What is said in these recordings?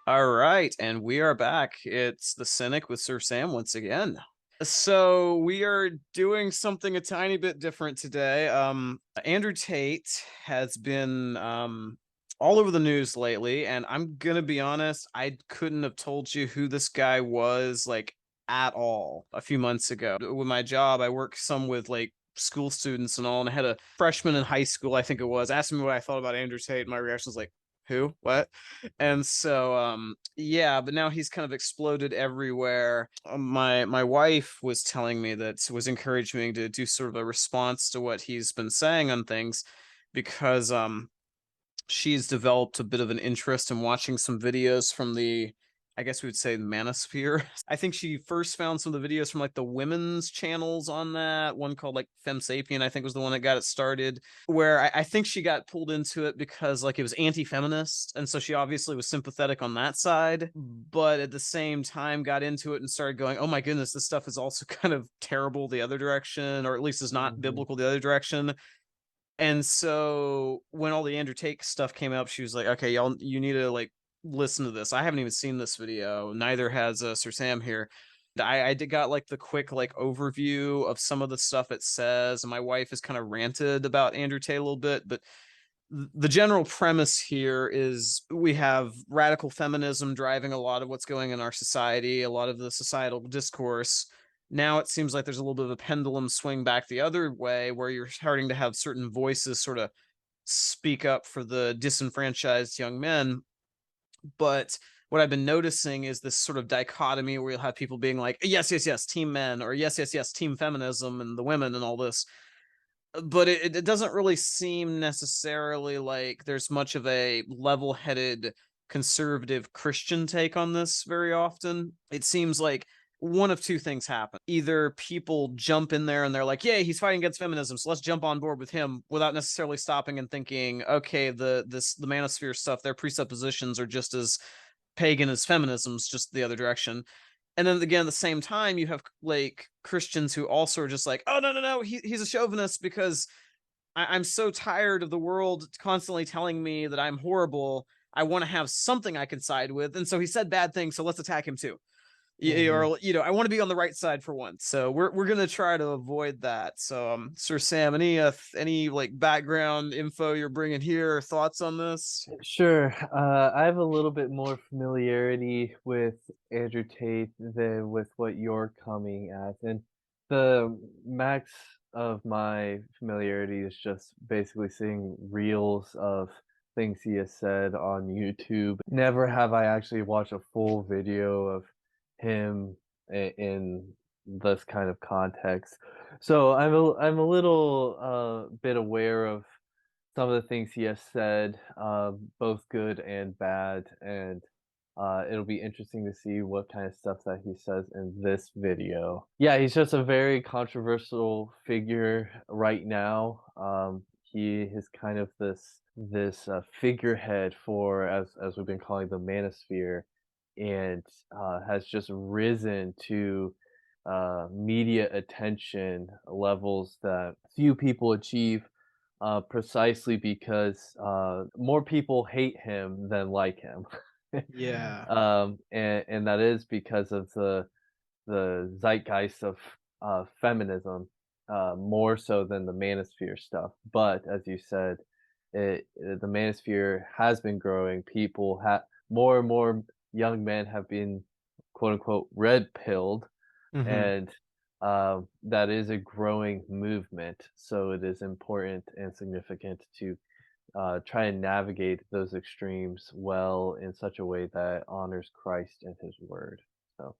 All right, and we are back. It's the Cynic with Sir Sam once again. So we are doing something a tiny bit different today. Andrew Tate has been all over the news lately, and I'm gonna be honest, I couldn't have told you who this guy was like at all a few months ago. With my job, I work some with like school students and all, and I had a freshman in high school, I think it was, asking me what I thought about Andrew Tate. And my reaction was like, who? What? And so yeah, but now he's kind of exploded everywhere. My wife was telling me that was encouraging me to do sort of a response to what he's been saying on things because she's developed a bit of an interest in watching some videos from the, I guess we would say, manosphere. I think she first found some of the videos from like the women's channels on that one called like Fem Sapien, I think was the one that got it started, where I think she got pulled into it because like it was anti-feminist, and so she obviously was sympathetic on that side, but at the same time got into it and started going, oh my goodness, this stuff is also kind of terrible the other direction, or at least is not Hmm. biblical the other direction. And so when all the Andrew Tate stuff came up, she was like, "Okay, y'all, you need to like listen to this." I haven't even seen this video. Neither has Sir Sam here. I did got like the quick like overview of some of the stuff it says, and my wife has kind of ranted about Andrew Tate a little bit, but the general premise here is we have radical feminism driving a lot of what's going in our society, a lot of the societal discourse. Now it seems like there's a little bit of a pendulum swing back the other way where you're starting to have certain voices sort of speak up for the disenfranchised young men. But what I've been noticing is this sort of dichotomy where you'll have people being like, yes, yes, yes, team men, or yes, yes, yes, team feminism and the women and all this, but it doesn't really seem necessarily like there's much of a level-headed conservative Christian take on this very often. It seems like one of two things happen. Either people jump in there and they're like, "Yeah, he's fighting against feminism, so let's jump on board with him," without necessarily stopping and thinking, "Okay, the manosphere stuff, their presuppositions are just as pagan as feminism's, just the other direction." And then again, at the same time, you have like Christians who also are just like, oh no, no, no, he's a chauvinist because I'm so tired of the world constantly telling me that I'm horrible. I want to have something I can side with, and so he said bad things, so let's attack him too. Hmm. Or I want to be on the right side for once, so we're gonna try to avoid that. So, Sir Sam, any like background info you're bringing here, or thoughts on this? Sure. I have a little bit more familiarity with Andrew Tate than with what you're coming at, and the max of my familiarity is just basically seeing reels of things he has said on YouTube. Never have I actually watched a full video of him in this kind of context. So I'm a little bit aware of some of the things he has said, both good and bad, and it'll be interesting to see what kind of stuff that he says in this video. Yeah, he's just a very controversial figure right now. He is kind of this figurehead for, as we've been calling, the manosphere, and has just risen to media attention levels that few people achieve, precisely because more people hate him than like him. Yeah. And that is because of the zeitgeist of feminism, more so than the manosphere stuff. But as you said, the manosphere has been growing. People have more and more young men have been quote unquote red pilled, Hmm. and that is a growing movement. So it is important and significant to try and navigate those extremes well in such a way that honors Christ and His Word. So,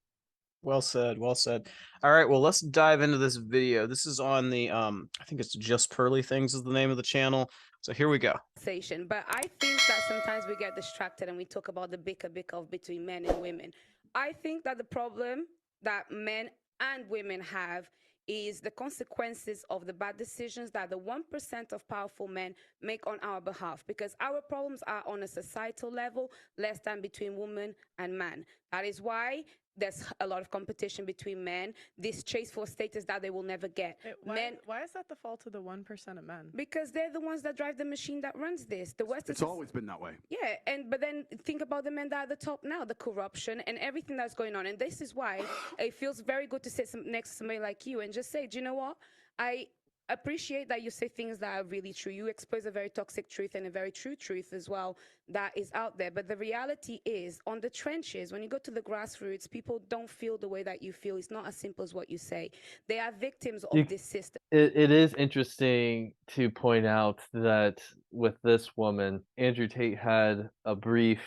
Well said, well said. All right, well, let's dive into this video. This is on the I think it's Just Pearly Things is the name of the channel. So here we go. Conversation. But I think that sometimes we get distracted and we talk about the bicker of between men and women. I think that the problem that men and women have is the consequences of the bad decisions that the 1% of powerful men make on our behalf, because our problems are on a societal level less than between woman and man. That is why there's a lot of competition between men, this chase for status that they will never get. Why is that the fault of the 1% of men? Because they're the ones that drive the machine that runs this. The West It's always been that way. Yeah, but then think about the men that are at the top now, the corruption and everything that's going on. And this is why it feels very good to sit next to somebody like you and just say, do you know what? I appreciate that you say things that are really true. You expose a very toxic truth and a very true truth as well that is out there. But the reality is, on the trenches, when you go to the grassroots, people don't feel the way that you feel. It's not as simple as what you say. They are victims of this system. It is interesting to point out that with this woman, Andrew Tate had a brief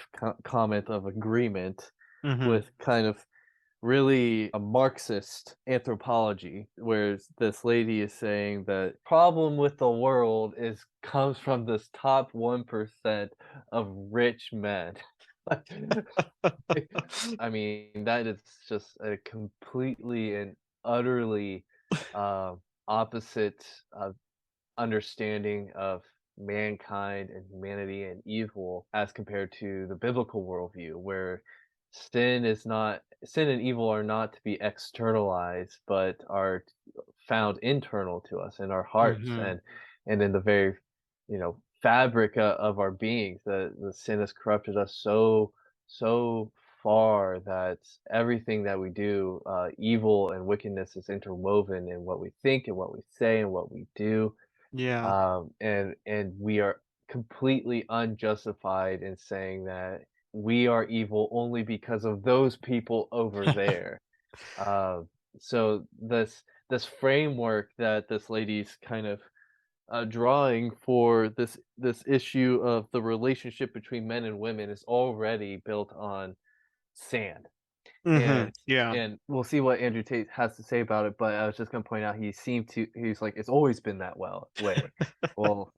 comment of agreement with kind of really a Marxist anthropology, whereas this lady is saying that problem with the world comes from this top 1% of rich men. I mean, that is just a completely and utterly opposite understanding of mankind and humanity and evil as compared to the biblical worldview, where sin and evil are not to be externalized, but are found internal to us in our hearts and in the very, fabric of our beings. The sin has corrupted us so far that everything that we do, evil and wickedness, is interwoven in what we think and what we say and what we do. Yeah. And we are completely unjustified in saying that we are evil only because of those people over there. So this framework that this lady's kind of drawing for this issue of the relationship between men and women is already built on sand. And we'll see what Andrew Tate has to say about it, but I was just gonna point out he's like, it's always been that way. Well,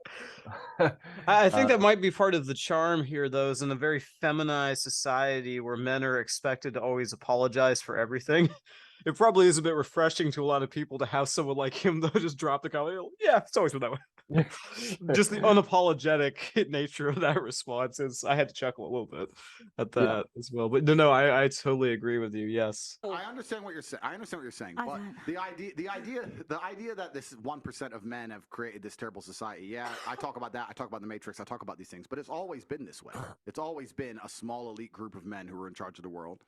I think that might be part of the charm here, though, is in a very feminized society where men are expected to always apologize for everything. It probably is a bit refreshing to a lot of people to have someone like him, though, just drop the comment. Yeah, it's always been that way. Just the unapologetic nature of that response is. I had to chuckle a little bit at that as well. But no, I totally agree with you. Yes, I understand what you're saying. But the idea that this 1% of men have created this terrible society. Yeah, I talk about that. I talk about the Matrix. I talk about these things. But it's always been this way. It's always been a small elite group of men who are in charge of the world.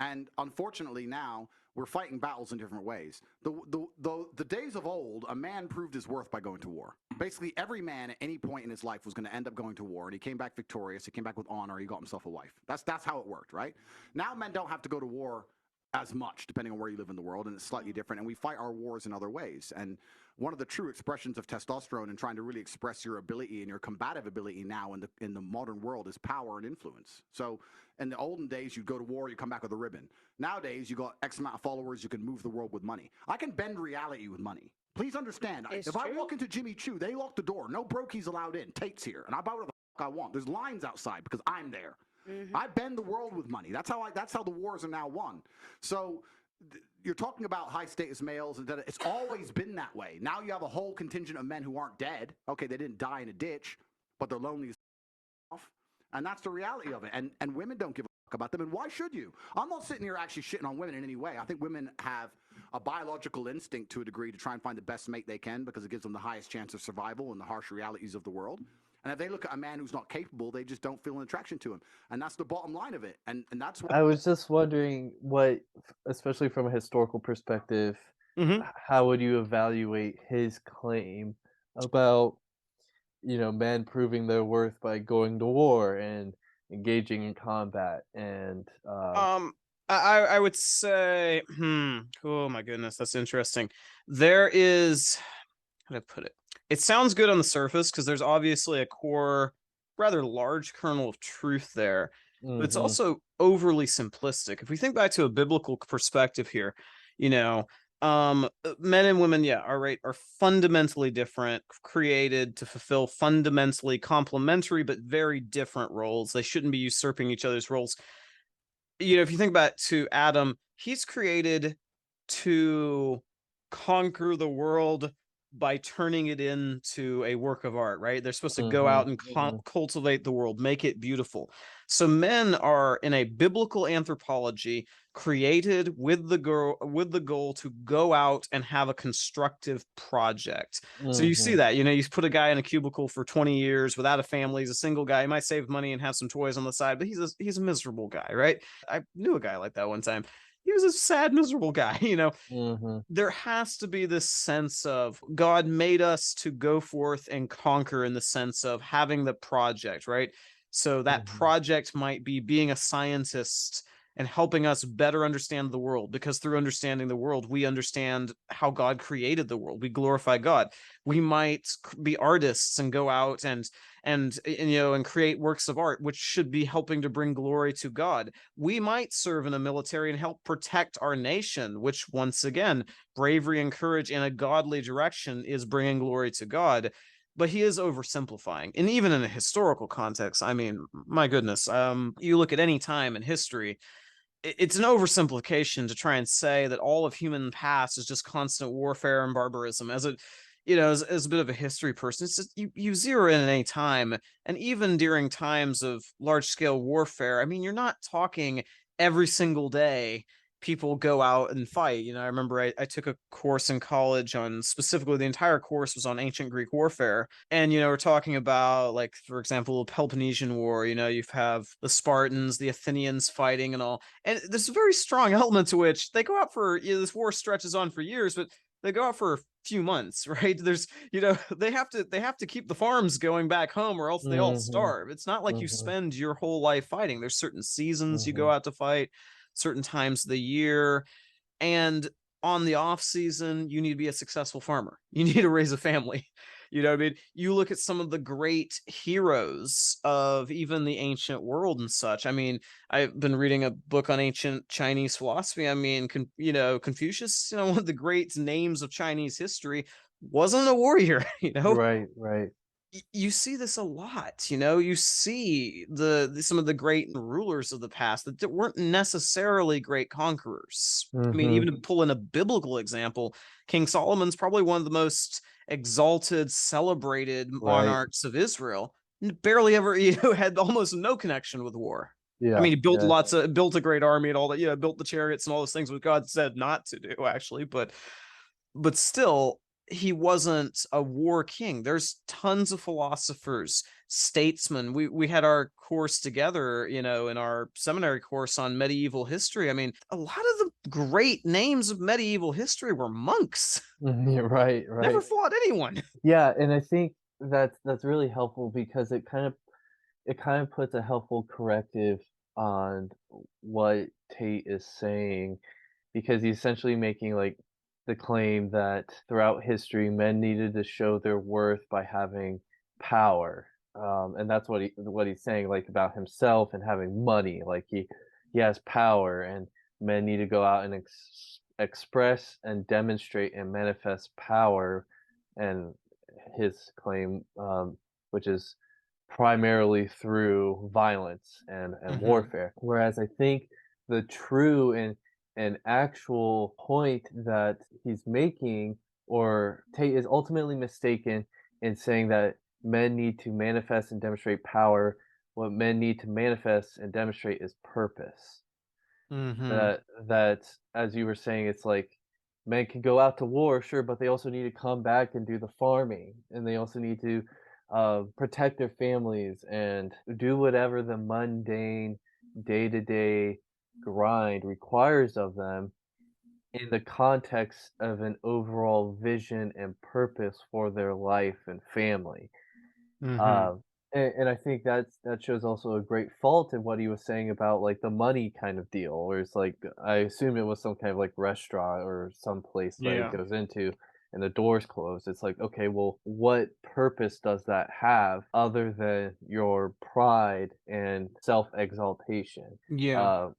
And unfortunately now we're fighting battles in different ways. The days of old, a man proved his worth by going to war. Basically, every man at any point in his life was going to end up going to war, and he came back victorious. He came back with honor. He got himself a wife. That's how it worked, right? Now men don't have to go to war as much, depending on where you live in the world, and it's slightly different. And we fight our wars in other ways. And one of the true expressions of testosterone and trying to really express your ability and your combative ability now in the modern world is power and influence. So in the olden days, you'd go to war, you come back with a ribbon. Nowadays, you got X amount of followers, you can move the world with money. I can bend reality with money. Please understand, if I walk into Jimmy Choo, they lock the door. No brokies allowed in. Tate's here. And I buy whatever the fuck I want. There's lines outside because I'm there. I bend the world with money. That's how the wars are now won. So you're talking about high status males, and it's always been that way. Now you have a whole contingent of men who aren't dead. Okay, they didn't die in a ditch, but they're lonely as off. And that's the reality of it. And women don't give a fuck about them. And why should you? I'm not sitting here actually shitting on women in any way. I think women have a biological instinct to a degree to try and find the best mate they can because it gives them the highest chance of survival in the harsh realities of the world. And if they look at a man who's not capable, they just don't feel an attraction to him. And that's the bottom line of it. And that's what I was just wondering what, especially from a historical perspective, how would you evaluate his claim about, men proving their worth by going to war and engaging in combat? And I would say, oh my goodness, that's interesting. There is, how do I put it? It sounds good on the surface because there's obviously a core, rather large kernel of truth there, but it's also overly simplistic. If we think back to a biblical perspective here, men and women, are fundamentally different, created to fulfill fundamentally complementary but very different roles. They shouldn't be usurping each other's roles. If you think back to Adam, he's created to conquer the world by turning it into a work of art, right? They're supposed to go Mhm, out and mhm, cultivate the world, make it beautiful. So men are, in a biblical anthropology, created with the goal to go out and have a constructive project. So you see mhm, that, you put a guy in a cubicle for 20 years without a family. He's a single guy. He might save money and have some toys on the side, but he's a miserable guy, right? I knew a guy like that one time. He was a sad, miserable guy. mhm, There has to be this sense of God made us to go forth and conquer, in the sense of having the project, right? So that mhm, project might be being a scientist and helping us better understand the world, because through understanding the world, we understand how God created the world. We glorify God. We might be artists and go out and create works of art which should be helping to bring glory to God. We might serve in a military and help protect our nation, which, once again, bravery and courage in a godly direction is bringing glory to God. But he is oversimplifying. And even in a historical context, I mean, my goodness, you look at any time in history, it's an oversimplification to try and say that all of human past is just constant warfare and barbarism. As a bit of a history person, it's just you zero in at any time, and even during times of large scale warfare, I mean, you're not talking every single day people go out and fight. I remember I took a course in college on, specifically the entire course was on ancient Greek warfare. And, we're talking about, like, for example, the Peloponnesian War. You have the Spartans, the Athenians fighting and all. And there's a very strong element to which they go out for, this war stretches on for years, but they go out for a few months, right? There's, they have to keep the farms going back home, or else they all mhm, starve. It's not like you mhm, spend your whole life fighting. There's certain seasons you go mhm, out to fight, certain times of the year. And on the off season, you need to be a successful farmer. You need to raise a family. You know what I mean? You look at some of the great heroes of even the ancient world and such. I mean, I've been reading a book on ancient Chinese philosophy. I mean, Confucius, one of the great names of Chinese history, wasn't a warrior, right, right, you see this a lot. You see some of the great rulers of the past that weren't necessarily great conquerors. I mean, even mhm, to pull in a biblical example, King Solomon's probably one of the most exalted, celebrated right, monarchs of Israel. Barely ever, had almost no connection with war. I yeah, mean, he yeah, built a great army and all that, built the chariots and all those things, which God said not to do, actually. But still, he wasn't a war king. There's tons of philosophers, statesmen. We had our course together, in our seminary course on medieval history. I mean, a lot of the great names of medieval history were monks. mhm, yeah, right, Never right. fought anyone. Yeah, and I think that's really helpful because it kind of puts a helpful corrective on what Tate is saying, because he's essentially making, like, the claim that throughout history, men needed to show their worth by having power, and that's what he's saying, like, about himself and having money, like, he has power, and men need to go out and express and demonstrate and manifest power, and his claim, which is primarily through violence and Hmm. warfare. Whereas I think the true and actual point that he's making, or Tate is ultimately mistaken in saying that men need to manifest and demonstrate power. What men need to manifest and demonstrate is purpose. Hmm. That, as you were saying, it's like men can go out to war, sure, but they also need to come back and do the farming, and they also need to protect their families and do whatever the mundane day-to-day grind requires of them in the context of an overall vision and purpose for their life and family. Hmm. And I think that shows also a great fault in what he was saying about, like, the money kind of deal, where it's like, I assume it was some kind of, like, restaurant or some place that he Yeah. goes into and the doors closed. It's like, okay, well, what purpose does that have other than your pride and self-exaltation? Yeah. Uh,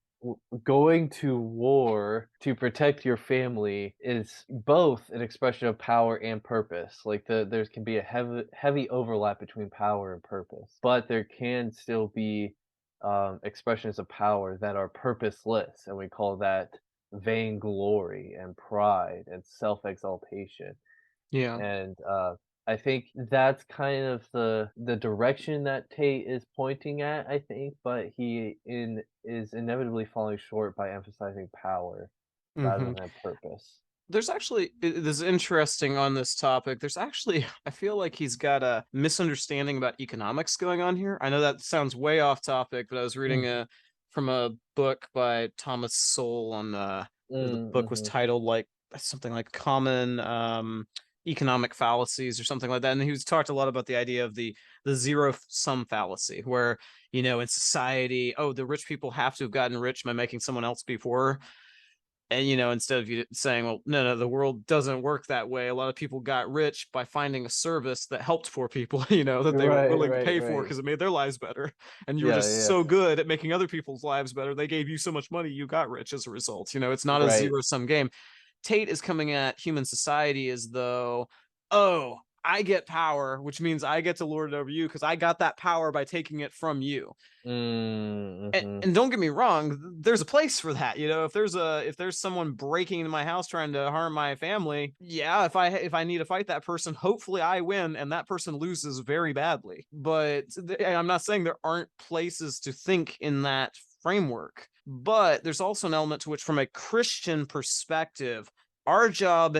Going to war to protect your family is both an expression of power and purpose. Like, there can be a heavy overlap between power and purpose, but there can still be expressions of power that are purposeless, and we call that vainglory and pride and self-exaltation. Yeah. And I think that's kind of the direction that Tate is pointing at, I think, but is inevitably falling short by emphasizing power rather Hmm. than purpose. There's actually this is interesting on this topic. There's actually I feel like he's got a misunderstanding about economics going on here. I know that sounds way off topic, but I was reading Mm, from a book by Thomas Sowell on the book was mhm, titled like something like common economic fallacies or something like that, and he was talked a lot about the idea of the zero sum fallacy, where in society, oh, the rich people have to have gotten rich by making someone else be poorer. And instead of you saying, well, no, the world doesn't work that way. A lot of people got rich by finding a service that helped poor people, that they were right, willing to right, pay for right. because it made their lives better. And you were Yeah, just yeah, so good at making other people's lives better, they gave you so much money, you got rich as a result. It's not a right. zero sum game. Tate is coming at human society as though, oh, I get power, which means I get to lord it over you because I got that power by taking it from you. and, Mhm. and don't get me wrong, there's a place for that. If there's someone breaking into my house trying to harm my family, yeah, if I need to fight that person, hopefully I win and that person loses very badly. But I'm not saying there aren't places to think in that framework, but there's also an element to which, from a Christian perspective, our job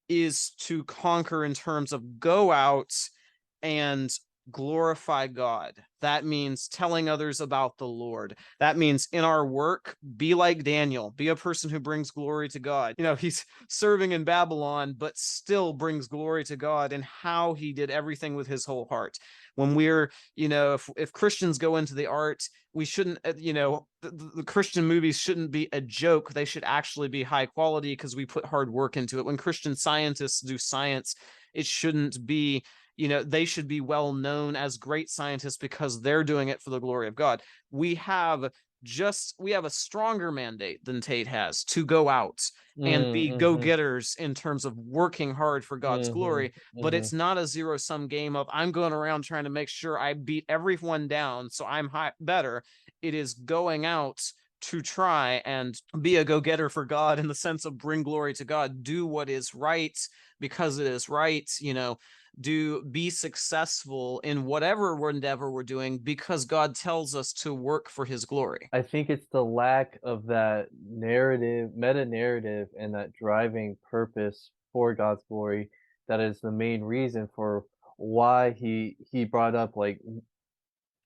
is to conquer in terms of go out and glorify God. That means telling others about the Lord. That means in our work, be like Daniel, be a person who brings glory to God. He's serving in Babylon, but still brings glory to God in how he did everything with his whole heart. When we're, if Christians go into the art, we shouldn't, the Christian movies shouldn't be a joke. They should actually be high quality because we put hard work into it. When Christian scientists do science, it shouldn't be, they should be well known as great scientists because they're doing it for the glory of God. We have a stronger mandate than Tate has to go out and be Mhm, go-getters in terms of working hard for God's mhm, glory, but mhm. it's not a zero-sum game of I'm going around trying to make sure I beat everyone down so I'm better. It is going out to try and be a go-getter for God in the sense of bring glory to God, do what is right because it is right, be successful in whatever endeavor we're doing because God tells us to work for his glory. I think it's the lack of that narrative, meta narrative, and that driving purpose for God's glory that is the main reason for why he brought up like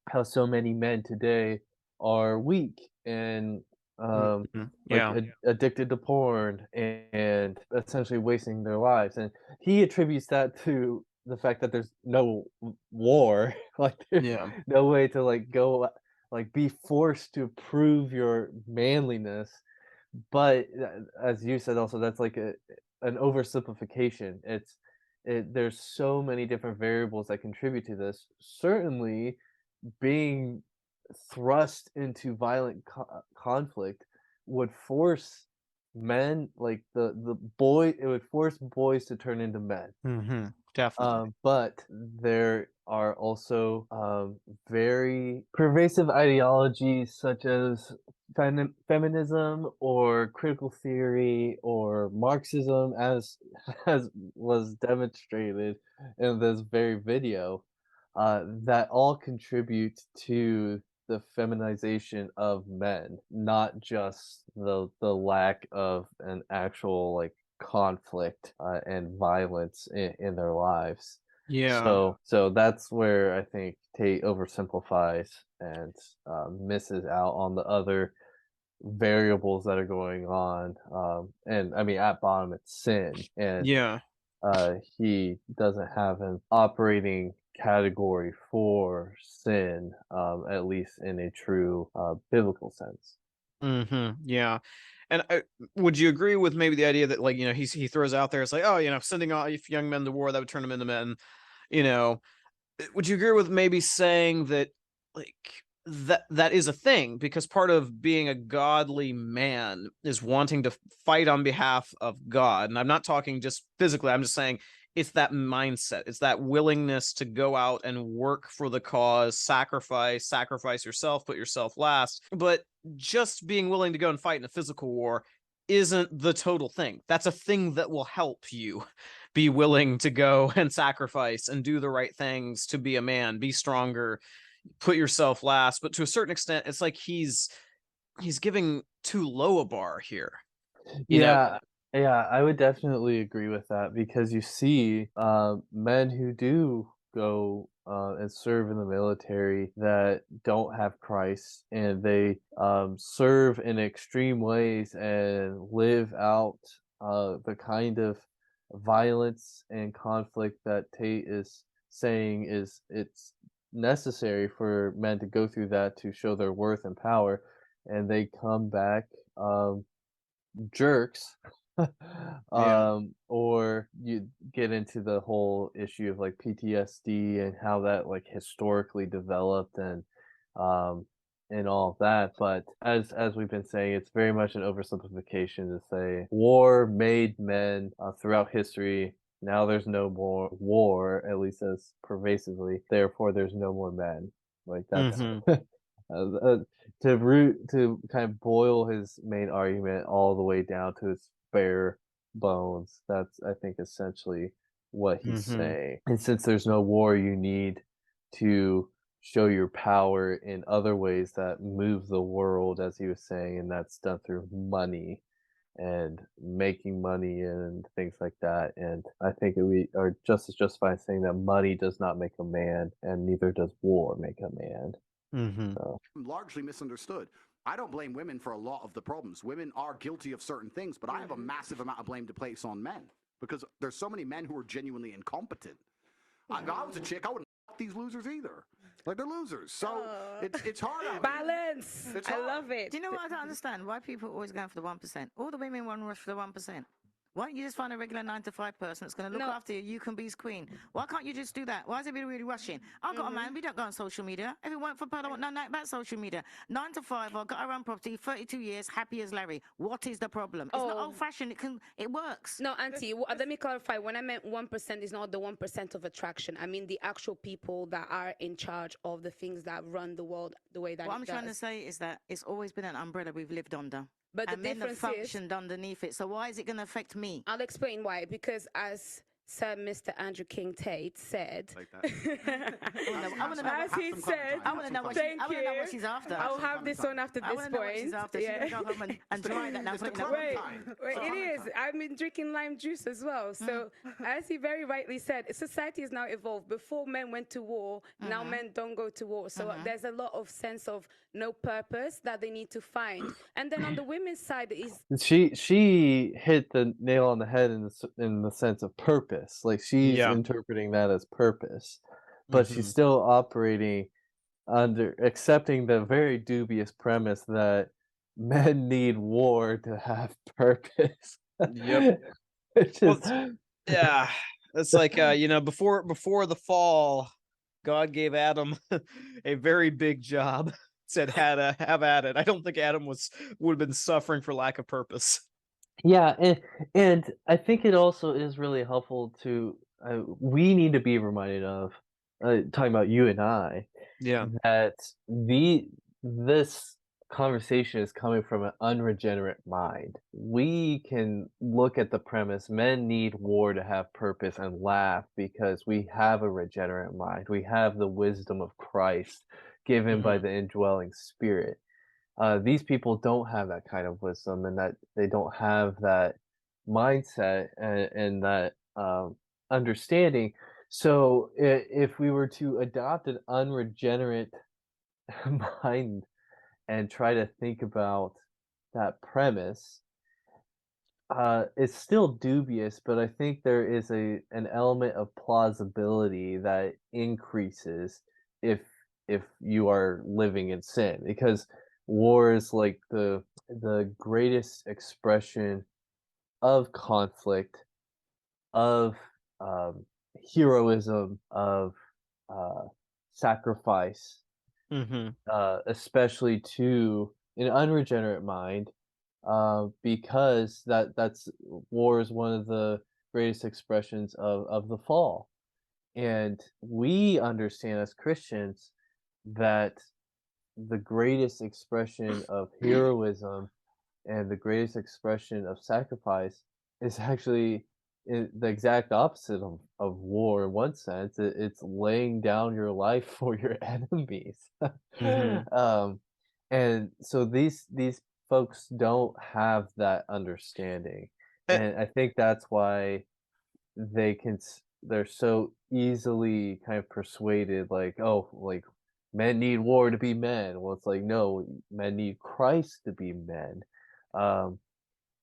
how so many men today are weak and like Yeah. addicted to porn and essentially wasting their lives. And he attributes that to the fact that there's no war, like there's Yeah. no way to like go like be forced to prove your manliness. But as you said, also that's like an oversimplification. There's so many different variables that contribute to this. Certainly, being thrust into violent conflict would force men like the boy it would force boys to turn into men. Definitely. But there are also very pervasive ideologies such as feminism or critical theory or Marxism, as as was demonstrated in this very video, that all contribute to the feminization of men, not just the lack of an actual like conflict and violence in their lives. Yeah. So that's where I think Tate oversimplifies and misses out on the other variables that are going on. And I mean, at bottom, it's sin, and Yeah. he doesn't have an operating category for sin, at least in a true biblical sense. Yeah. And would you agree with maybe the idea that, like, he throws out there, it's like, oh, sending off young men to war, that would turn them into men. You know, would you agree with maybe saying that, like, that is a thing, because part of being a godly man is wanting to fight on behalf of God? And I'm not talking just physically, I'm just saying it's that mindset, it's that willingness to go out and work for the cause, sacrifice yourself, put yourself last. But just being willing to go and fight in a physical war isn't the total thing. That's a thing that will help you. be willing to go and sacrifice and do the right things to be a man, be stronger, put yourself last. But to a certain extent, it's like he's giving too low a bar here. You know, Yeah, yeah, I would definitely agree with that because you see men who do go and serve in the military that don't have Christ, and they serve in extreme ways and live out the kind of violence and conflict that Tate is saying is it's necessary for men to go through that to show their worth and power, and they come back jerks. yeah. Or you get into the whole issue of like PTSD and how that like historically developed and all of that. But as we've been saying, it's very much an oversimplification to say war made men throughout history. Now there's no more war, at least as pervasively. Therefore, there's no more men. Like that's uh, to kind of boil his main argument all the way down to its bare bones. That's I think essentially what he's saying. And since there's no war, you need to show your power in other ways that move the world, as he was saying, and that's done through money and making money and things like that. And I think we are just as justified saying that money does not make a man, and neither does war make a man. So. Largely misunderstood. I don't blame women for a lot of the problems. Women are guilty of certain things, but I have a massive amount of blame to place on men because there's so many men who are genuinely incompetent. If I was a chick, I wouldn't fuck these losers either. Like, they're losers. So it's hard out here. Balance. I love it. Do you know what I don't understand? Why people are always going for the 1%? All the women want to rush for the 1%. Why don't you just find a regular 9-to-5 person that's going to look after you? You can be his queen. Why can't you just do that? Why is everybody really rushing? I've got a man. We don't go on social media. If it weren't for Pearl, I want no night about social media. 9 to 5. I've got our own property. 32 years. Happy as Larry. What is the problem? It's not old-fashioned. It works. No, Auntie. Let me clarify. When I meant 1% is not the 1% of attraction. I mean the actual people that are in charge of the things that run the world the way that. What I'm trying to say is that it's always been an umbrella we've lived under. But the difference men have functioned underneath it. So why is it going to affect me? I'll explain why. Because as Sir Mr. Andrew King Tate said, like that. as he said, I want to know what she's after. I'll have this one after this point. Yeah. Go home and try that now. Wait, it is. I've been drinking lime juice as well. So, as he very rightly said, society has now evolved. Before men went to war, now men don't go to war. So there's a lot of sense of no purpose that they need to find. And then on the women's side is she hit the nail on the head in the sense of purpose. Like she's interpreting that as purpose, but she's still operating under accepting the very dubious premise that men need war to have purpose. Yep. Yeah, it's like before the fall, God gave Adam a very big job. Said have at it. I don't think Adam would have been suffering for lack of purpose. Yeah, and I think it also is really helpful to we need to be reminded of talking about you and I. Yeah. That this conversation is coming from an unregenerate mind. We can look at the premise men need war to have purpose and laugh because we have a regenerate mind. We have the wisdom of Christ given by the indwelling spirit. These people don't have that kind of wisdom, and that they don't have that mindset and that understanding. So if we were to adopt an unregenerate mind and try to think about that premise, it's still dubious, but I think there is an element of plausibility that increases if you are living in sin, because war is like the greatest expression of conflict, of heroism, of sacrifice, especially to an unregenerate mind, because that's war is one of the greatest expressions of the fall. And we understand as Christians that the greatest expression of heroism and the greatest expression of sacrifice is actually the exact opposite of war in one sense. It's laying down your life for your enemies. Hmm. um, and so these folks don't have that understanding, and I think that's why they're so easily kind of persuaded, like, oh, like men need war to be men. Well, it's like, no, men need Christ to be men. Um,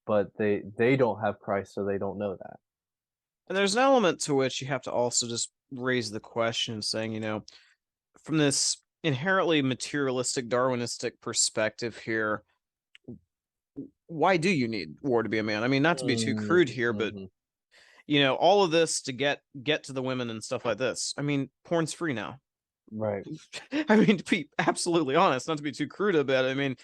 but they don't have Christ, so they don't know that. And there's an element to which you have to also just raise the question, saying, from this inherently materialistic, Darwinistic perspective here, why do you need war to be a man? I mean, not to be too crude here, but Mhm. all of this to get to the women and stuff like this. I mean, porn's free now. Right. I mean, to be absolutely honest, not to be too crude about it. I mean,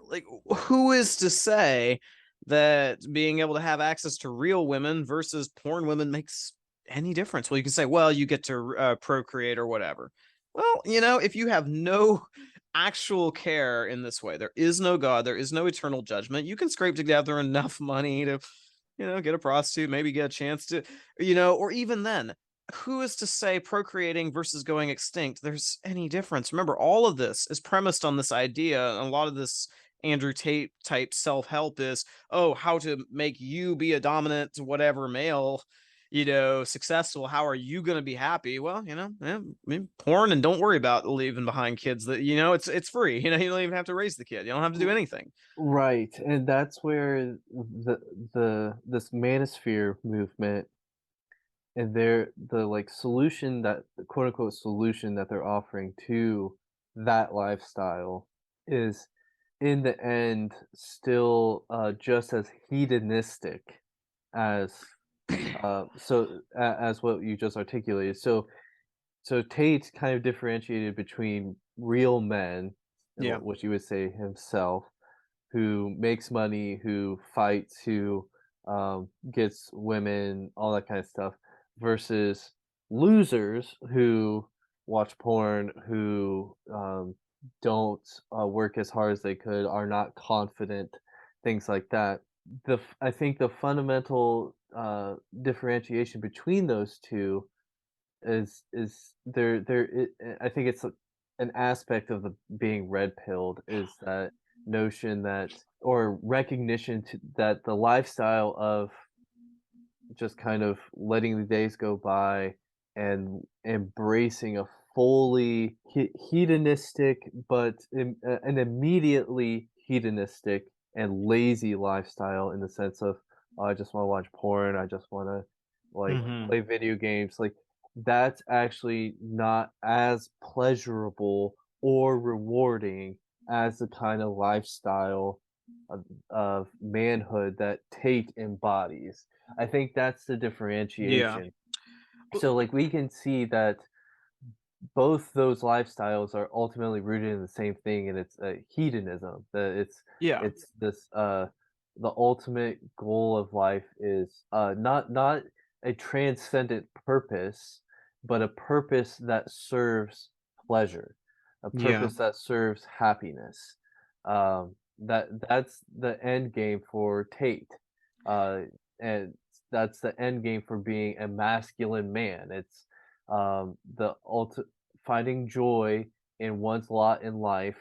like, who is to say that being able to have access to real women versus porn women makes any difference? Well, you can say, well, you get to procreate or whatever. Well, if you have no actual care in this way, there is no God, there is no eternal judgment. You can scrape together enough money to, get a prostitute, maybe get a chance to, or even then, who is to say procreating versus going extinct there's any difference? Remember, all of this is premised on this idea, and a lot of this Andrew Tate type self-help is, oh, how to make you be a dominant whatever male, successful. How are you going to be happy? Well, I mean, porn, and don't worry about leaving behind kids. That it's free. You don't even have to raise the kid. You don't have to do anything. Right, and that's where this manosphere movement and the like solution, that the quote unquote solution that they're offering to that lifestyle is in the end still just as hedonistic as as what you just articulated. So Tate kind of differentiated between real men, Yeah. what you would say himself, who makes money, who fights, who gets women, all that kind of stuff, versus losers who watch porn, who don't work as hard as they could, are not confident, things like that. I think the fundamental differentiation between those two is I think it's an aspect of the being red pilled, is that notion that, or recognition that the lifestyle of just kind of letting the days go by and embracing a fully hedonistic, but an immediately hedonistic and lazy lifestyle, in the sense of, oh, I just want to watch porn, I just want to like Mhm. play video games, like that's actually not as pleasurable or rewarding as the kind of lifestyle of manhood that Tate embodies. I think that's the Yeah. differentiation. So, like, we can see that both those lifestyles are ultimately rooted in the same thing, and it's hedonism. That Yeah. it's this the ultimate goal of life is not a transcendent purpose, but a purpose that serves pleasure, a Yeah. purpose that serves happiness. That's the end game for Tate, uh, and that's the end game for being a masculine man. It's the finding joy in one's lot in life,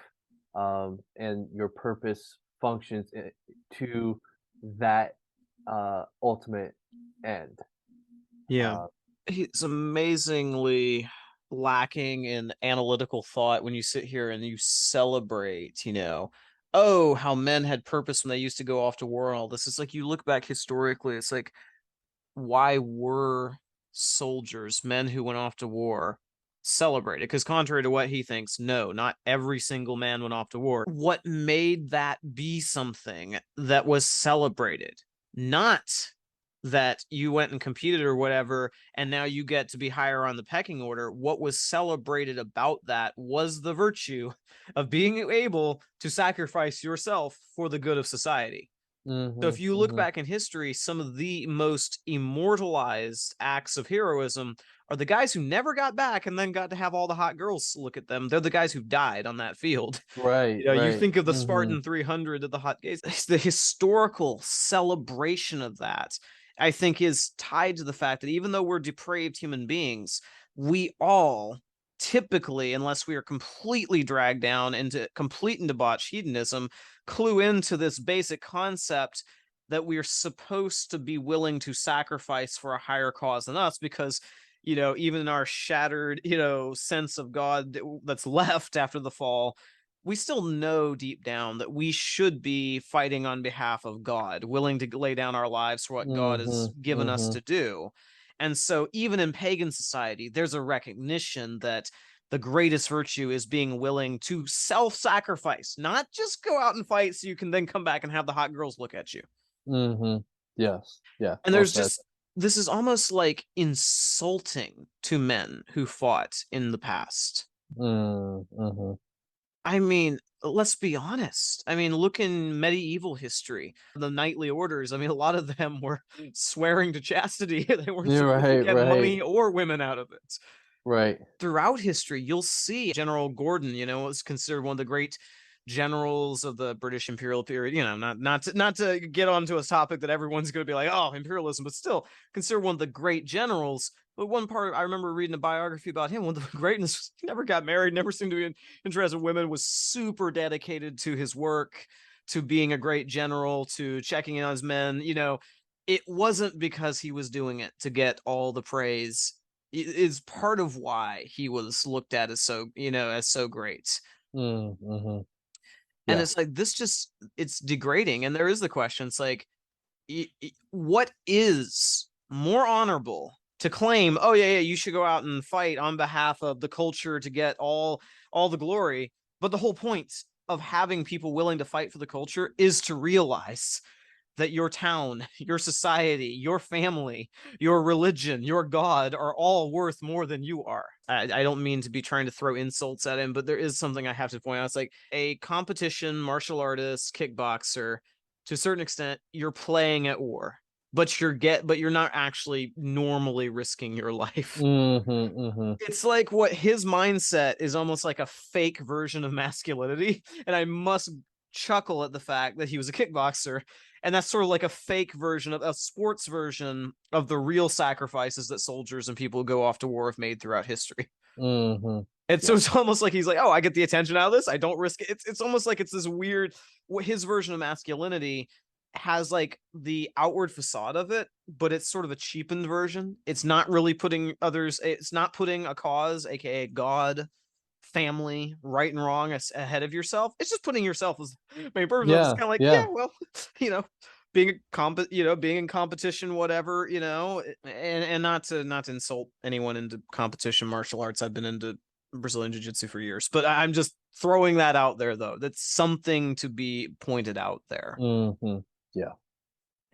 and your purpose functions to that ultimate end. Yeah. Uh, He's amazingly lacking in analytical thought when you sit here and you celebrate, oh, how men had purpose when they used to go off to war and all this. It's like you look back historically, it's like, why were soldiers, men who went off to war, celebrated? Because contrary to what he thinks, no, not every single man went off to war. What made that be something that was celebrated? Not that you went and competed or whatever, and now you get to be higher on the pecking order. What was celebrated about that was the virtue of being able to sacrifice yourself for the good of society. So if mhm, you look mhm. back in history, some of the most immortalized acts of heroism are the guys who never got back and then got to have all the hot girls look at them. They're the guys who died on that field. Right, You right. think of the Mhm. Spartan 300 at the hot gates, it's the historical celebration of that. I think is tied to the fact that even though we're depraved human beings, we all typically, unless we are completely dragged down into complete and debauched hedonism, clue into this basic concept that we are supposed to be willing to sacrifice for a higher cause than us, because even our shattered sense of God that's left after the fall, we still know deep down that we should be fighting on behalf of God, willing to lay down our lives for what God has given us to do. And so even in pagan society, there's a recognition that the greatest virtue is being willing to self-sacrifice, not just go out and fight so you can then come back and have the hot girls look at you. Yes. Yeah. And there's just, this is almost like insulting to men who fought in the past. I mean, let's be honest. I mean, look in medieval history, the knightly orders. I mean, a lot of them were swearing to chastity. They weren't supposed to get money or women out of it. Right. Throughout history, you'll see General Gordon, was considered one of the great generals of the British imperial period. Not to get onto a topic that everyone's going to be like, oh, imperialism, but still considered one of the great generals. But one part, I remember reading a biography about him. One of the greatness, he never got married, never seemed to be interested in women, was super dedicated to his work, to being a great general, to checking in on his men. It wasn't because he was doing it to get all the praise. It is part of why he was looked at as so, as so great. And it's like, it's degrading. And there is the question, it's like, what is more honorable to claim, oh yeah, you should go out and fight on behalf of the culture to get all the glory, but the whole point of having people willing to fight for the culture is to realize that your town, your society, your family, your religion, your God are all worth more than you are. I don't mean to be trying to throw insults at him, but there is something I have to point out. It's like a competition martial artist, kickboxer, to a certain extent, you're playing at war, but you're not actually normally risking your life. It's like what his mindset is, almost like a fake version of masculinity. And I must chuckle at the fact that he was a kickboxer, and that's sort of like a fake version of a sports version of the real sacrifices that soldiers and people who go off to war have made throughout history. So it's almost like he's like, oh, I get the attention out of this, I don't risk it. It's almost like it's this weird, his version of masculinity has like the outward facade of it, but it's sort of a cheapened version. It's not really putting it's not putting a cause, aka God, family, right and wrong ahead of yourself. It's just putting yourself as main purpose. It's kind of like, well, being being in competition, whatever, and not to insult anyone into competition martial arts. I've been into Brazilian Jiu-Jitsu for years, but I'm just throwing that out there, though. That's something to be pointed out there.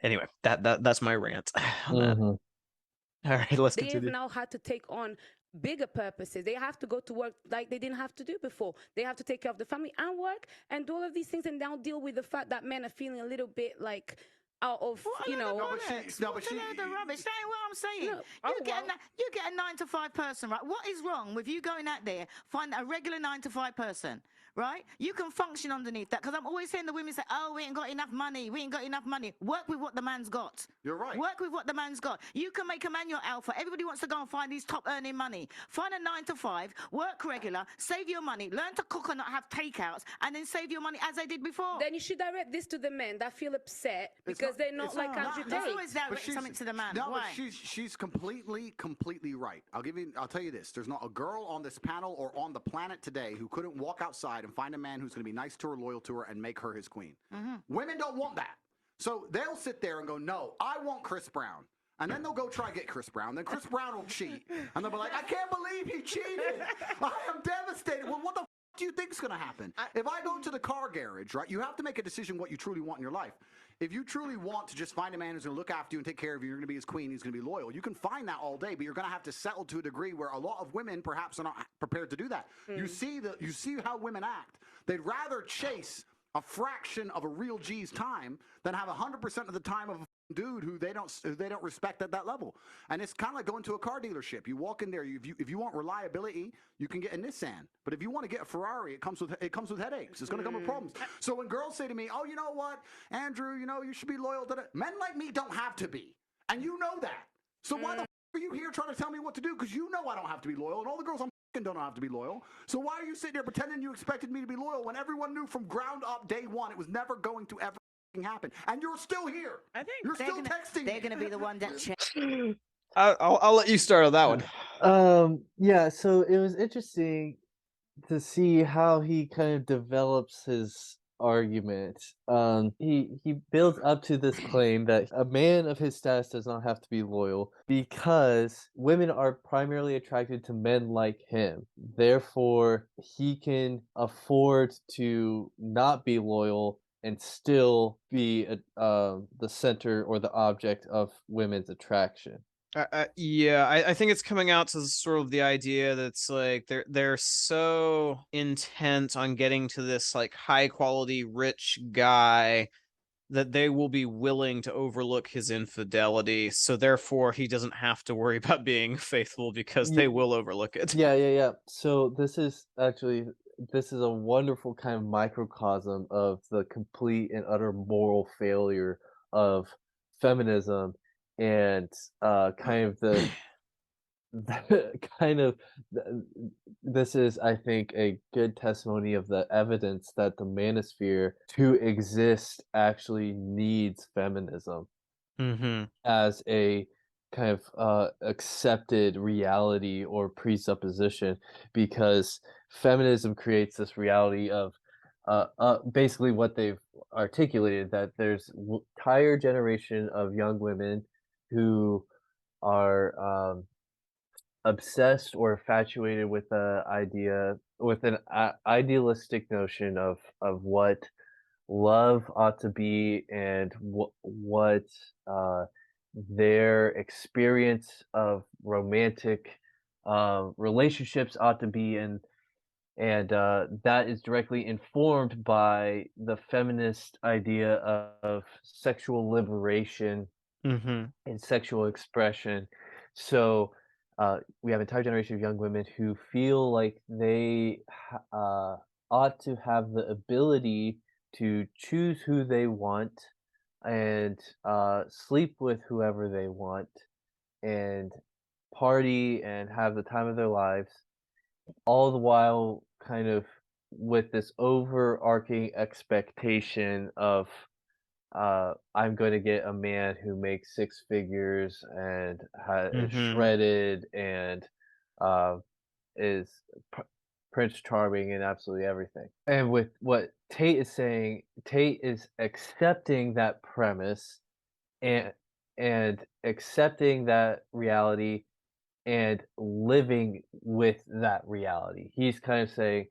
Anyway, that's my rant on that. All right, let's continue. They've now had to take on bigger purposes. They have to go to work like they didn't have to do before. They have to take care of the family and work and do all of these things, and now deal with the fact that men are feeling a little bit like out of, No, but she, the rubbish. That ain't what I'm saying. No, you get a 9 to 5 person, right? What is wrong with you going out there, find a regular 9 to 5 person? Right? You can function underneath that, because I'm always hearing the women say, oh, we ain't got enough money. We ain't got enough money. Work with what the man's got. You're right. Work with what the man's got. You can make a man your alpha. Everybody wants to go and find these top earning money. Find a 9 to 5, work regular, save your money, learn to cook and not have takeouts, and then save your money as they did before. Then you should direct this to the men that feel upset because they're not like Andrew Tate. There's always direct something to the man. No, Why? but she's completely right. I'll tell you this. There's not a girl on this panel or on the planet today who couldn't walk outside and find a man who's going to be nice to her, loyal to her, and make her his queen. Women don't want that. So they'll sit there and go, no, I want Chris Brown. And then they'll go try to get Chris Brown. Then Chris Brown will cheat. And they'll be like, I can't believe he cheated. I am devastated. Well, what the do you think is going to happen? If I go to the car garage, right, you have to make a decision what you truly want in your life. If you truly want to just find a man who's going to look after you and take care of you, you're going to be his queen, he's going to be loyal, you can find that all day, but you're going to have to settle to a degree where a lot of women perhaps are not prepared to do that. You see how women act. They'd rather chase a fraction of a real G's time than have 100% of the time of a dude who they don't respect at that level. And it's kind of like going to a car dealership. You walk in there, if you want reliability, you can get a Nissan. But if you want to get a Ferrari, it comes with headaches. It's going to come with problems. So when girls say to me, oh, you know what, Andrew, you should be loyal to the men like me don't have to be. And you know that. So why the f are you here trying to tell me what to do? Because you know I don't have to be loyal, and all the girls I'm f***ing don't have to be loyal. So why are you sitting there pretending you expected me to be loyal when everyone knew from ground up day one it was never going to ever happen? And you're still here. I think You're still texting They're me. going to be the one that I'll let you start on that one. Yeah, so it was interesting to see how he kind of develops his argument. He builds up to this claim that a man of his status does not have to be loyal because women are primarily attracted to men like him. Therefore, he can afford to not be loyal and still be the center or the object of women's attraction. Yeah, I think it's coming out to sort of the idea that's like they're so intent on getting to this like high quality rich guy that they will be willing to overlook his infidelity, so therefore he doesn't have to worry about being faithful because they will overlook it. Yeah. So this is a wonderful kind of microcosm of the complete and utter moral failure of feminism and kind of the kind of this is, I think, a good testimony of the evidence that the manosphere to exist actually needs feminism as a kind of accepted reality or presupposition, because feminism creates this reality of basically what they've articulated, that there's entire generation of young women who are obsessed or infatuated with the idea, with an idealistic notion of what love ought to be, and what their experience of romantic relationships ought to be, and that is directly informed by the feminist idea of sexual liberation and sexual expression. So we have an entire generation of young women who feel like they ought to have the ability to choose who they want and sleep with whoever they want and party and have the time of their lives, all the while kind of with this overarching expectation of I'm going to get a man who makes six figures and is shredded and uh, is Prince Charming and absolutely everything. And with what Tate is saying, Tate is accepting that premise and accepting that reality and living with that reality. He's kind of saying,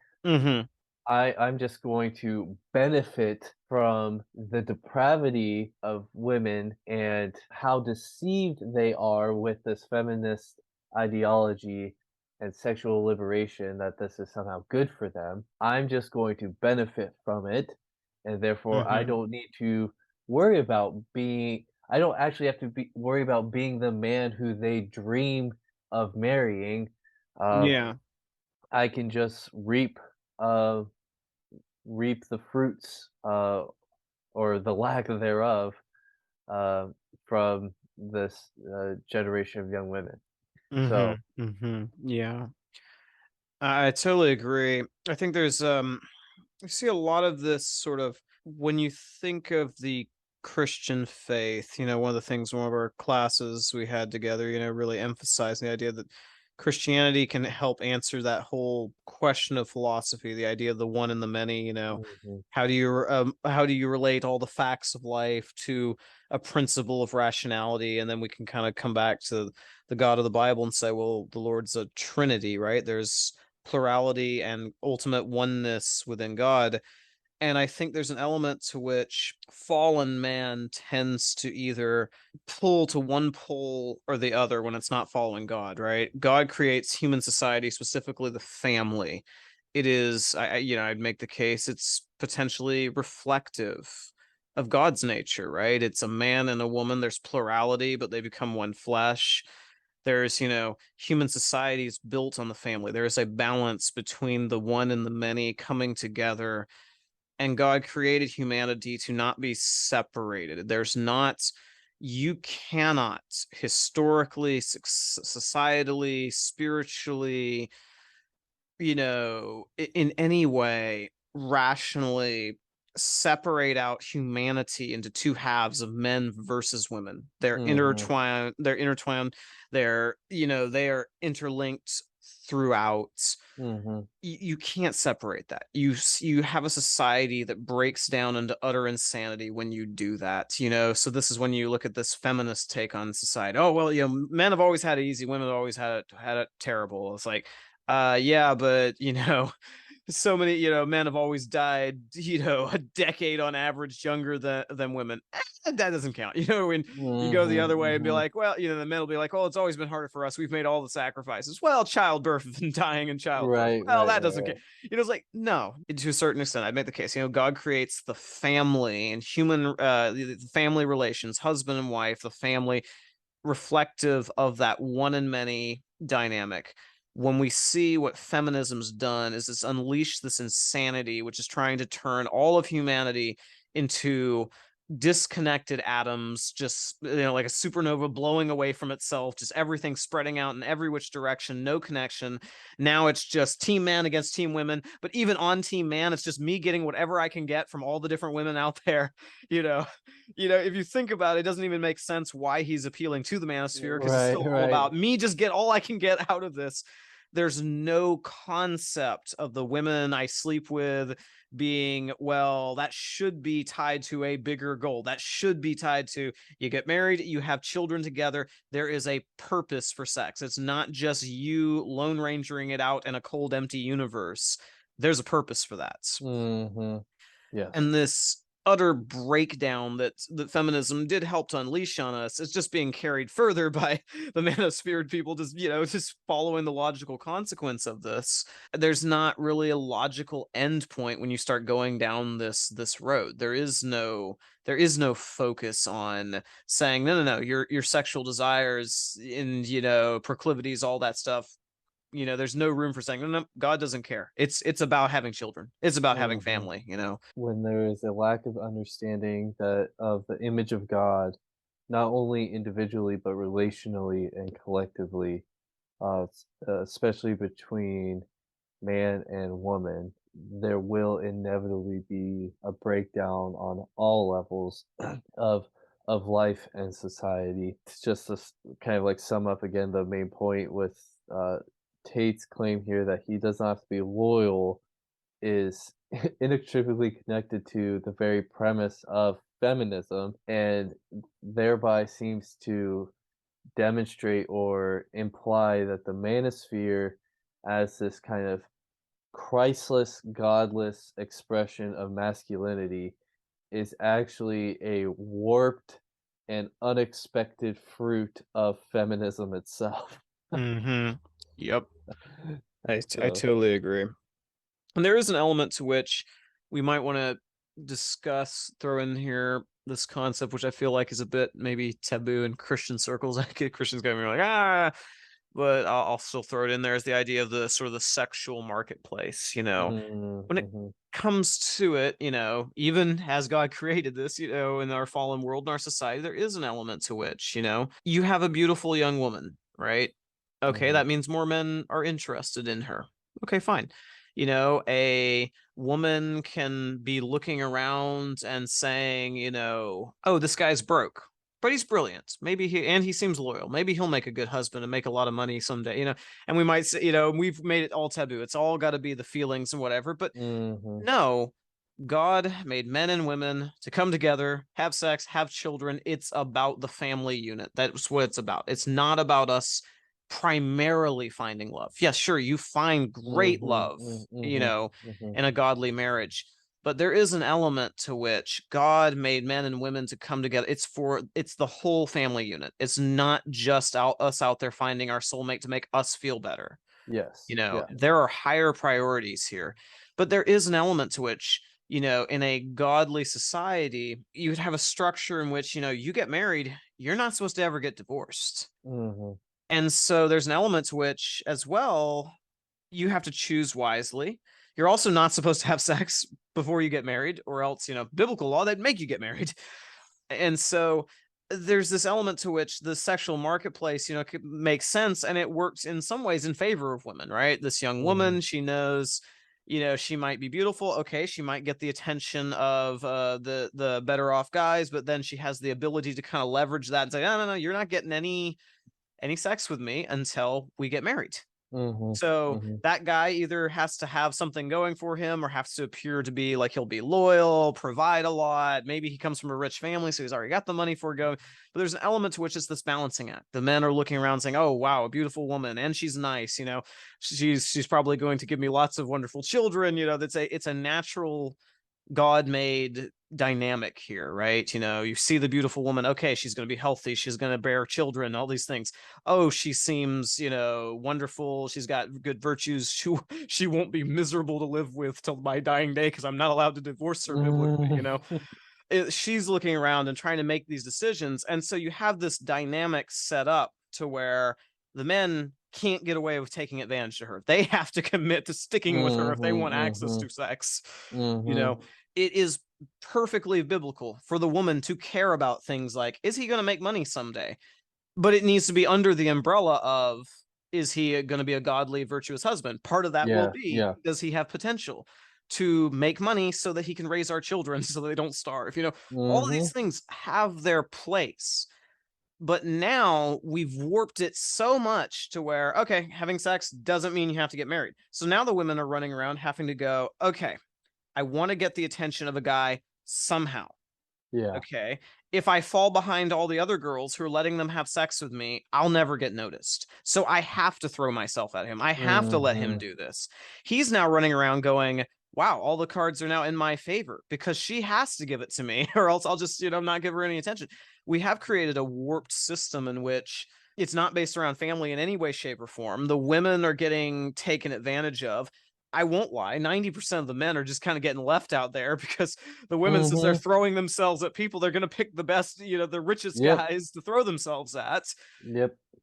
I'm just going to benefit from the depravity of women and how deceived they are with this feminist ideology and sexual liberation, that this is somehow good for them. I'm just going to benefit from it, and therefore I don't need to worry about being I don't actually have to worry about being the man who they dream of marrying. Yeah. I can just reap the fruits or the lack thereof from this generation of young women. So Yeah, I totally agree. I think there's I see a lot of this sort of when you think of the Christian faith, one of the things, one of our classes we had together, really emphasizing the idea that Christianity can help answer that whole question of philosophy, the idea of the one and the many, how do you relate all the facts of life to a principle of rationality? And then we can kind of come back to the God of the Bible and say, well, the Lord's a Trinity, right? There's plurality and ultimate oneness within God. And I think there's an element to which fallen man tends to either pull to one pole or the other when it's not following God, right? God creates human society, specifically the family. It is, I'd make the case it's potentially reflective of God's nature, right? It's a man and a woman. There's plurality, but they become one flesh. There's, human society is built on the family. There is a balance between the one and the many coming together, and God created humanity to not be separated. There's not you cannot historically, societally, spiritually, in any way rationally separate out humanity into two halves of men versus women. They're intertwined, they are interlinked throughout. You can't separate that. You have a society that breaks down into utter insanity when you do that. So this is when you look at this feminist take on society. Oh well, men have always had it easy, women have always had it terrible. It's like, yeah, but so many men have always died a decade on average younger than women. That doesn't count. When you go the other way and be like, well, the men will be like, oh, it's always been harder for us, we've made all the sacrifices. Well, childbirth and dying in childbirth, well, that doesn't count. It's like, no, to a certain extent I'd make the case, God creates the family and human the family relations, husband and wife, the family, reflective of that one and many dynamic. When we see what feminism's done is it's unleashed this insanity, which is trying to turn all of humanity into disconnected atoms, just like a supernova blowing away from itself, just everything spreading out in every which direction, no connection. Now it's just team man against team women, but even on team man, it's just me getting whatever I can get from all the different women out there. If you think about it, it doesn't even make sense why he's appealing to the manosphere, because it's still all about me just get all I can get out of this. There's no concept of the women I sleep with being, well, that should be tied to a bigger goal. That should be tied to, you get married, you have children together. There is a purpose for sex. It's not just you lone rangering it out in a cold, empty universe. There's a purpose for that. Yes. And this utter breakdown that feminism did help to unleash on us is just being carried further by the manosphere people, just following the logical consequence of this. There's not really a logical end point when you start going down this road. There is no focus on saying no, your sexual desires and proclivities, all that stuff. There's no room for saying no, God doesn't care. It's about having children. It's about having family. When there is a lack of understanding of the image of God, not only individually but relationally and collectively, especially between man and woman, there will inevitably be a breakdown on all levels of life and society. It's just to kind of like sum up again the main point with Tate's claim here that he does not have to be loyal is inextricably connected to the very premise of feminism, and thereby seems to demonstrate or imply that the manosphere, as this kind of Christless, godless expression of masculinity, is actually a warped and unexpected fruit of feminism itself. Yep. I totally agree. And there is an element to which we might want to discuss, throw in here this concept, which I feel like is a bit maybe taboo in Christian circles. I get Christians going to be like, but I'll still throw it in there, as the idea of the sort of the sexual marketplace. When it comes to it, even as God created this, in our fallen world, in our society, there is an element to which, you have a beautiful young woman, right? Okay, that means more men are interested in her. Okay, fine. A woman can be looking around and saying, oh, this guy's broke, but he's brilliant. Maybe he seems loyal. Maybe he'll make a good husband and make a lot of money someday, and we might say, we've made it all taboo. It's all got to be the feelings and whatever. But no, God made men and women to come together, have sex, have children. It's about the family unit. That's what it's about. It's not about us primarily finding love. Yes, sure, you find great love, in a godly marriage, but there is an element to which God made men and women to come together. It's the whole family unit. It's not just us out there finding our soulmate to make us feel better. Yes. There are higher priorities here, but there is an element to which, in a godly society, you would have a structure in which, you get married, you're not supposed to ever get divorced. And so there's an element to which, as well, you have to choose wisely. You're also not supposed to have sex before you get married, or else, biblical law, they'd make you get married. And so there's this element to which the sexual marketplace, makes sense, and it works in some ways in favor of women, right? This young woman, she knows, she might be beautiful. Okay, she might get the attention of the better off guys, but then she has the ability to kind of leverage that and say, no, no, no, you're not getting any sex with me until we get married. So that guy either has to have something going for him or has to appear to be like he'll be loyal, provide a lot. Maybe he comes from a rich family, so he's already got the money for going. But there's an element to which it's this balancing act. The men are looking around saying, "Oh, wow, a beautiful woman, and she's nice. She's probably going to give me lots of wonderful children. It's a natural God-made dynamic here, right? You see the beautiful woman, okay, she's going to be healthy, she's going to bear children, all these things. Oh, she seems, wonderful, she's got good virtues, she won't be miserable to live with till my dying day because I'm not allowed to divorce her biblically. She's looking around and trying to make these decisions, and so you have this dynamic set up to where the men can't get away with taking advantage of her. They have to commit to sticking with her if they want access to sex. It is perfectly biblical for the woman to care about things like, is he going to make money someday? But it needs to be under the umbrella of, is he going to be a godly, virtuous husband? Part of that will be, does he have potential to make money so that he can raise our children so they don't starve? All of these things have their place. But now we've warped it so much to where, okay, having sex doesn't mean you have to get married. So now the women are running around having to go, okay, I want to get the attention of a guy somehow. Yeah. Okay. If I fall behind all the other girls who are letting them have sex with me, I'll never get noticed. So I have to throw myself at him. I have to let him do this. He's now running around going, wow, all the cards are now in my favor because she has to give it to me or else I'll just, not give her any attention. We have created a warped system in which it's not based around family in any way, shape, or form. The women are getting taken advantage of. I won't lie, 90% of the men are just kind of getting left out there because the women, since they're throwing themselves at people, they're going to pick the best, the richest guys to throw themselves at.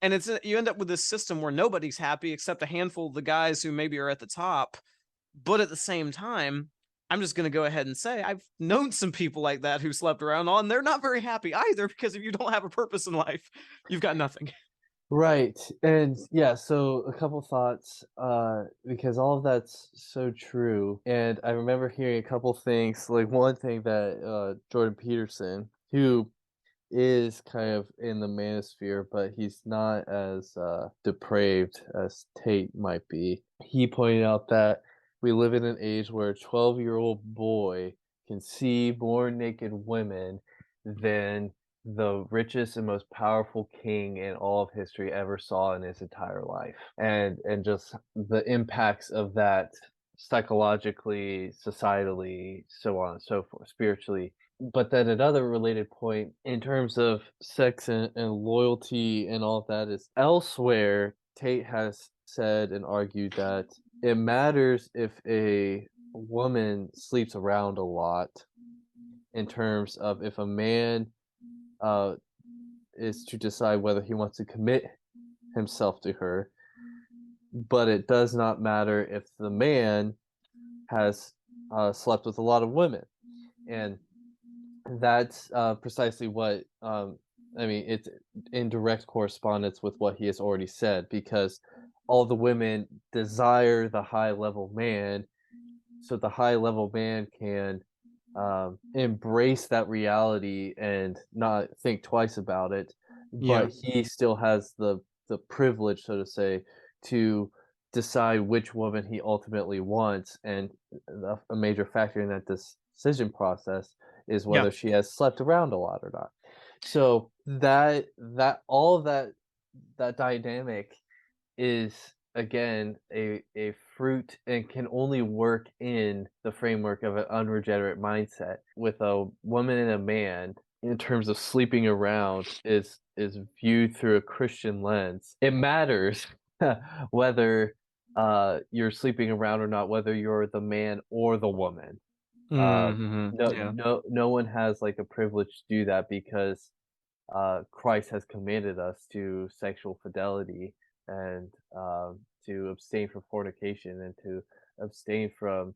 And you end up with this system where nobody's happy except a handful of the guys who maybe are at the top. But at the same time, I'm just going to go ahead and say I've known some people like that who slept around and they're not very happy either, because if you don't have a purpose in life, you've got nothing. Right. And yeah, so a couple thoughts, because all of that's so true. And I remember hearing a couple things, like one thing that Jordan Peterson, who is kind of in the manosphere, but he's not as depraved as Tate might be. He pointed out that we live in an age where a 12-year-old boy can see more naked women than the richest and most powerful king in all of history ever saw in his entire life. And just the impacts of that psychologically, societally, so on and so forth, spiritually. But then another related point in terms of sex and loyalty and all of that is elsewhere, Tate has said and argued that it matters if a woman sleeps around a lot in terms of if a man is to decide whether he wants to commit himself to her, but it does not matter if the man has slept with a lot of women. And that's precisely what it's in direct correspondence with what he has already said, because all the women desire the high level man, so the high level man can embrace that reality and not think twice about it, but he still has the privilege, so to say, to decide which woman he ultimately wants, and a major factor in that decision process is whether she has slept around a lot or not. So that all of that dynamic is again a fruit and can only work in the framework of an unregenerate mindset. With a woman and a man, in terms of sleeping around, is viewed through a Christian lens. It matters whether you're sleeping around or not, whether you're the man or the woman. No one has like a privilege to do that, because Christ has commanded us to sexual fidelity and to abstain from fornication and to abstain from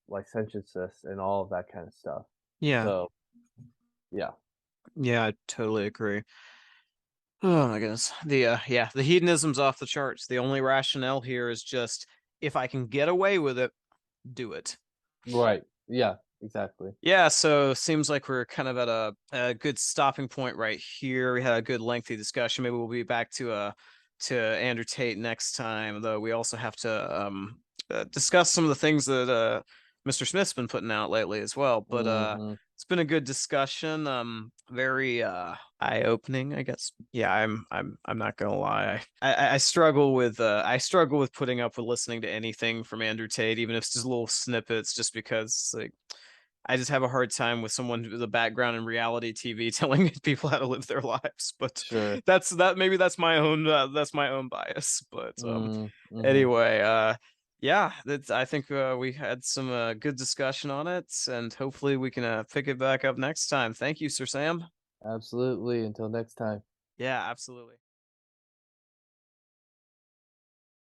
licentiousness and all of that kind of stuff. So, yeah. Yeah, I totally agree. Oh my goodness. Yeah, the hedonism's off the charts. The only rationale here is just if I can get away with it, do it. Right. Yeah, exactly. Yeah, so seems like we're kind of at a good stopping point right here. We had a good lengthy discussion. Maybe we'll be back to Andrew Tate next time, though we also have to discuss some of the things that Mr. Smith's been putting out lately as well. But Mhm. it's been a good discussion. Very eye-opening, I guess. Yeah, I'm not gonna lie. I struggle with putting up with listening to anything from Andrew Tate, even if it's just little snippets, just because like I just have a hard time with someone with a background in reality TV telling people how to live their lives. But Sure. maybe that's my own bias. But Mhm. anyway, yeah, that's I think we had some good discussion on it, and hopefully we can pick it back up next time. Thank you, Sir Sam. Absolutely. Until next time. Yeah, absolutely.